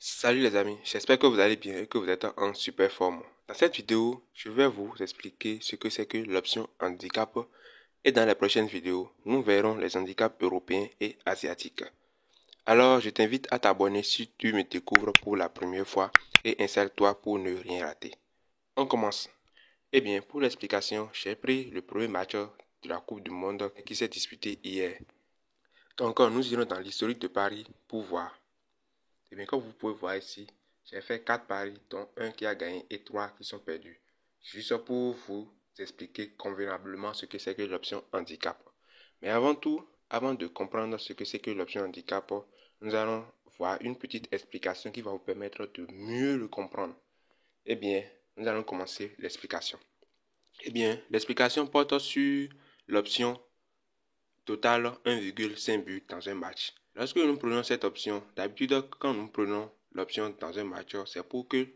Salut les amis, j'espère que vous allez bien et que vous êtes en super forme. Dans cette vidéo, je vais vous expliquer ce que c'est que l'option handicap et dans les prochaines vidéos, nous verrons les handicaps européens et asiatiques. Alors, je t'invite à t'abonner si tu me découvres pour la première fois et installe-toi pour ne rien rater. On commence. Eh bien, pour l'explication, j'ai pris le premier match de la Coupe du Monde qui s'est disputé hier. Donc, nous irons dans l'historique de Paris pour voir. Et bien, comme vous pouvez voir ici, j'ai fait 4 paris, dont un qui a gagné et 3 qui sont perdus. Juste pour vous expliquer convenablement ce que c'est que l'option handicap. Mais avant tout, avant de comprendre ce que c'est que l'option handicap, nous allons voir une petite explication qui va vous permettre de mieux le comprendre. Eh bien, nous allons commencer l'explication. Eh bien, l'explication porte sur l'option totale 1,5 buts dans un match. Lorsque nous prenons cette option, d'habitude, quand nous prenons l'option dans un match, c'est pour qu'il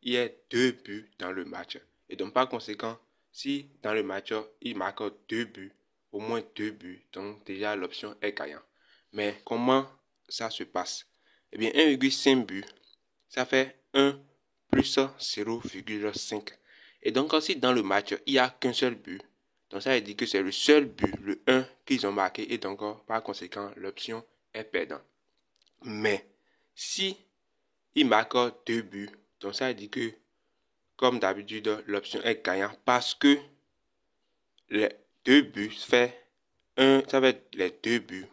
y ait 2 buts dans le match. Et donc, par conséquent, si dans le match, il marque 2 buts, au moins 2 buts, donc déjà l'option est gagnante. Mais comment ça se passe? Eh bien, 1,5 buts, ça fait 1 plus 0,5. Et donc, si dans le match, il n'y a qu'un seul but, donc ça veut dire que c'est le seul but, le 1 qu'ils ont marqué, et donc par conséquent, l'option est perdante. Mais si il marque 2 buts, donc ça veut dire que, comme d'habitude, l'option est gagnante parce que les 2 buts fait 1, ça va être les 2 buts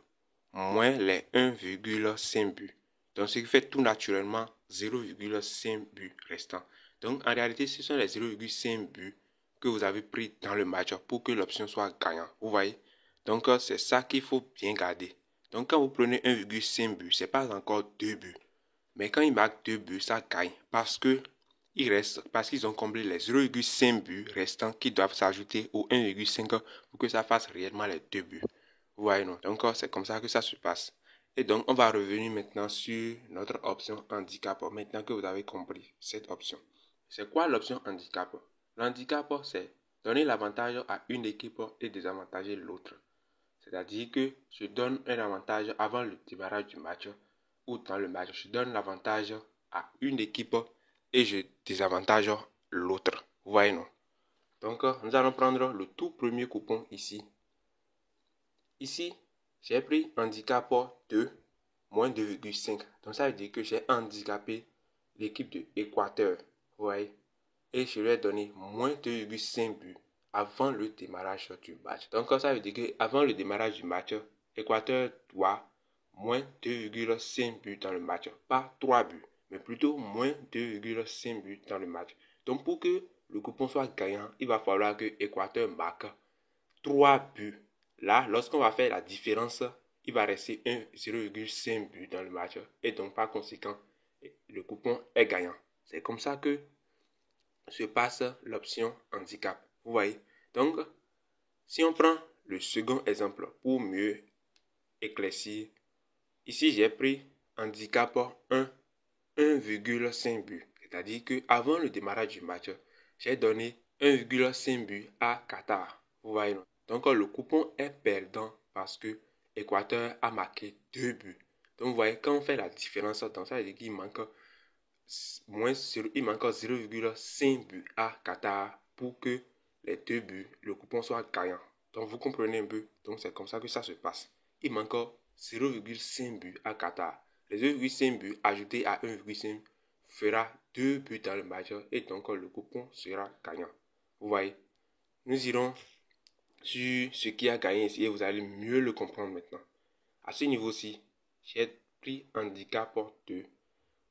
moins les 1,5 buts. Donc ce qui fait tout naturellement 0,5 buts restants. Donc en réalité, ce sont les 0,5 buts que vous avez pris dans le match pour que l'option soit gagnante. Vous voyez? Donc c'est ça qu'il faut bien garder. Donc quand vous prenez 1,5 buts, ce n'est pas encore 2 buts. Mais quand il marque 2 buts, ça gagne parce qu'ils ont comblé les 0,5 buts restants qui doivent s'ajouter aux 1,5 pour que ça fasse réellement les 2 buts. Vous voyez, non? Donc c'est comme ça que ça se passe. Et donc on va revenir maintenant sur notre option handicap, maintenant que vous avez compris cette option. C'est quoi l'option handicap? L'handicap, c'est donner l'avantage à une équipe et désavantager l'autre. C'est-à-dire que je donne un avantage avant le démarrage du match ou dans le match. Je donne l'avantage à une équipe et je désavantage l'autre. Vous voyez, non? Donc, nous allons prendre le tout premier coupon ici. Ici, j'ai pris handicap 2, moins 2,5. Donc, ça veut dire que j'ai handicapé l'équipe de Équateur. Vous voyez? Et je lui ai donné moins 2,5 buts avant le démarrage du match. Donc, ça veut dire qu'avant le démarrage du match, Équateur doit moins 2,5 buts dans le match. Pas 3 buts, mais plutôt moins 2,5 buts dans le match. Donc, pour que le coupon soit gagnant, il va falloir que Équateur marque 3 buts. Là, lorsqu'on va faire la différence, il va rester 0,5 buts dans le match. Et donc, par conséquent, le coupon est gagnant. C'est comme ça que se passe l'option handicap. Vous voyez? Donc, si on prend le second exemple pour mieux éclaircir, ici j'ai pris handicap 1,5 but. C'est-à-dire qu'avant le démarrage du match, j'ai donné 1,5 but à Qatar. Vous voyez, non? Donc le coupon est perdant parce que Équateur a marqué 2 buts. Donc vous voyez, quand on fait la différence, donc ça veut dire qu'il manque il manque 0,5 buts à Qatar pour que les 2 buts, le coupon soit gagnant. Donc vous comprenez un peu. Donc c'est comme ça que ça se passe. Il manque 0,5 buts à Qatar. Les 0,5 buts ajoutés à 1,5 fera 2 buts dans le match et donc le coupon sera gagnant. Vous voyez. Nous irons sur ce qui a gagné ici et vous allez mieux le comprendre maintenant. À ce niveau-ci, j'ai pris handicap 2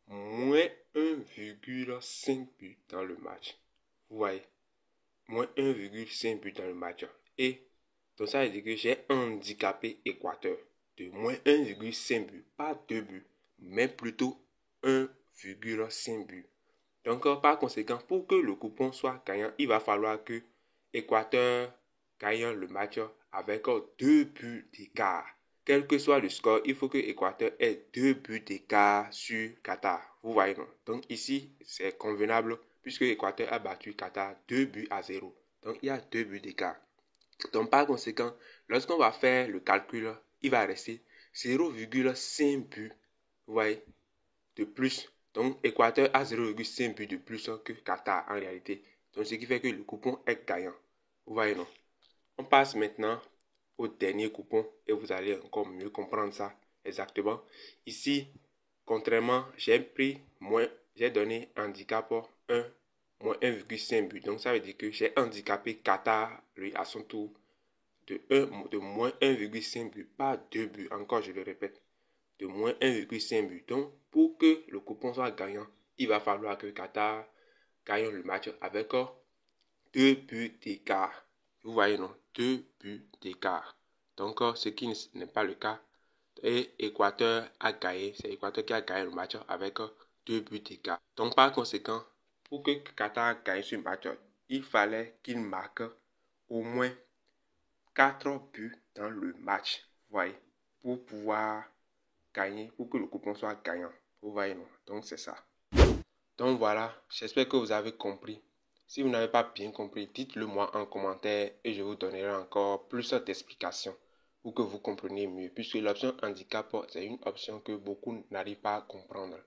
moins 1,5 but dans le match. Vous voyez, moins 1,5 but dans le match. Et donc ça veut dire que j'ai handicapé Équateur de moins 1,5 but, pas 2 buts, mais plutôt 1,5 but. Donc par conséquent, pour que le coupon soit gagnant, il va falloir que Équateur gagne le match avec 2 buts d'écart. Quel que soit le score, il faut que Équateur ait 2 buts d'écart sur Qatar. Vous voyez, non? Donc ici, c'est convenable puisque Équateur a battu Qatar 2 buts à 0. Donc il y a 2 buts d'écart. Donc par conséquent, lorsqu'on va faire le calcul, il va rester 0,5 buts, vous voyez, de plus Donc, Équateur a 0,5 buts de plus que Qatar en réalité. Donc, ce qui fait que le coupon est gagnant. Vous voyez, non? On passe maintenant au dernier coupon et vous allez encore mieux comprendre ça exactement. Ici, contrairement, j'ai donné handicap 1, moins 1,5 but. Donc, ça veut dire que j'ai handicapé Qatar, lui, à son tour, de moins 1,5 but, pas 2 buts. Encore, je le répète, de moins 1,5 but. Donc, pour que le coupon soit gagnant, il va falloir que Qatar gagne le match avec 2 buts d'écart. Vous voyez, non? 2 buts d'écart. Donc, ce qui n'est pas le cas. Et Équateur a gagné. C'est Équateur qui a gagné le match avec 2 buts d'écart. Donc, par conséquent, pour que Qatar gagne ce match, il fallait qu'il marque au moins 4 buts dans le match. Vous voyez? Pour pouvoir gagner, pour que le coupon soit gagnant. Vous voyez, non? Donc, c'est ça. Donc, voilà. J'espère que vous avez compris. Si vous n'avez pas bien compris, dites-le moi en commentaire et je vous donnerai encore plus d'explications pour que vous compreniez mieux. Puisque l'option handicap, c'est une option que beaucoup n'arrivent pas à comprendre.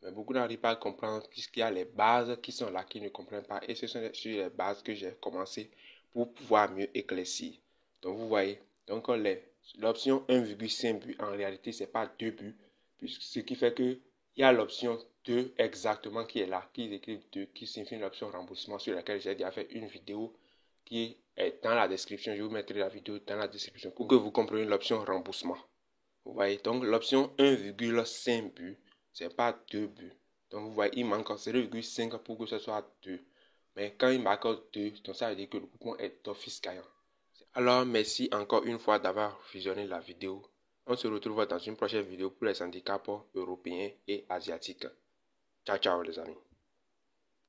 Mais beaucoup n'arrivent pas à comprendre puisqu'il y a les bases qui sont là, qui ne comprennent pas. Et ce sont sur les bases que j'ai commencé pour pouvoir mieux éclaircir. Donc vous voyez, donc l'option 1,5 but, en réalité, ce n'est pas 2 buts. Ce qui fait que il y a l'option 2 exactement qui est là, qui est écrit 2, qui signifie l'option remboursement sur laquelle j'ai déjà fait une vidéo qui est dans la description. Je vous mettrai la vidéo dans la description pour que vous compreniez l'option remboursement. Vous voyez, donc l'option 1,5 but, c'est pas 2 buts. Donc vous voyez, il manque 0,5 pour que ce soit 2. Mais quand il marque 2, donc ça veut dire que le coupon est d'office gagnant. Alors, merci encore une fois d'avoir visionné la vidéo. On se retrouve dans une prochaine vidéo pour les handicaps européens et asiatiques. Ciao, ciao les amis.